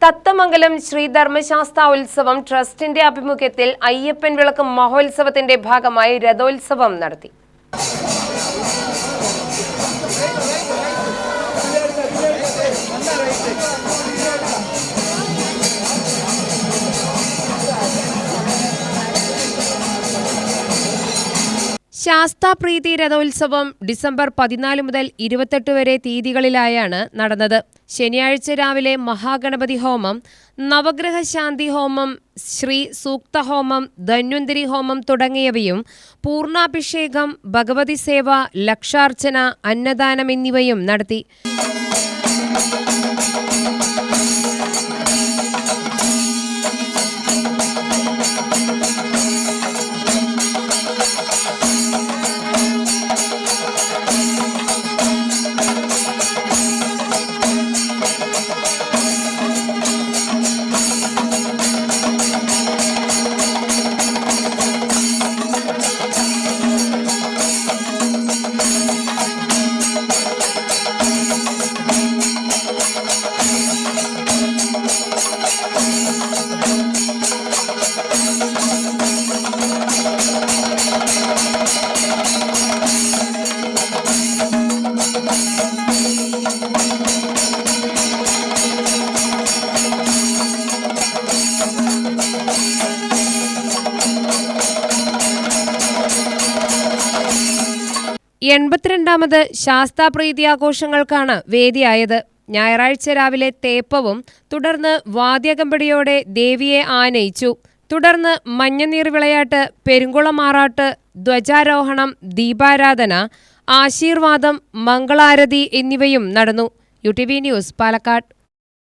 തത്തമംഗലം ശ്രീ ധർമ്മശാസ്ത്ര ഉത്സവം ട്രസ്റ്റിന്റെ ആഭിമുഖ്യത്തിൽ അയ്യപ്പൻ വിളക്ക് മഹോത്സവത്തിന്റെ ഭാഗമായി രഥോത്സവം നടത്തി. ശാസ്താപ്രീതി രഥോത്സവം ഡിസംബർ 14 മുതൽ 28 വരെ തീയതികളിലായാണ് നടന്നത്. ശനിയാഴ്ച രാവിലെ മഹാഗണപതി ഹോമം, നവഗ്രഹ ശാന്തി ഹോമം, ശ്രീ സൂക്ത ഹോമം, ധന്വന്തരി ഹോമം തുടങ്ങിയവയും പൂർണ്ണാഭിഷേകം, ഭഗവതി സേവ, ലക്ഷാർച്ചന, അന്നദാനം എന്നിവയും നടത്തി. എൺപത്തിരണ്ടാമത് ശാസ്താപ്രീതി ആഘോഷങ്ങൾക്കാണ് വേദിയായത്. ഞായറാഴ്ച രാവിലെ തേപ്പവും തുടർന്ന് വാദ്യകമ്പടിയോടെ ദേവിയെ ആനയിച്ചു. തുടർന്ന് മഞ്ഞനീർ വിളയാട്ട്, പെരുങ്കുളമാറാട്ട്, ധ്വജാരോഹണം, ദീപാരാധന, ആശീർവാദം, മംഗളാരതി എന്നിവയും നടന്നു. UTV news, Palakkad.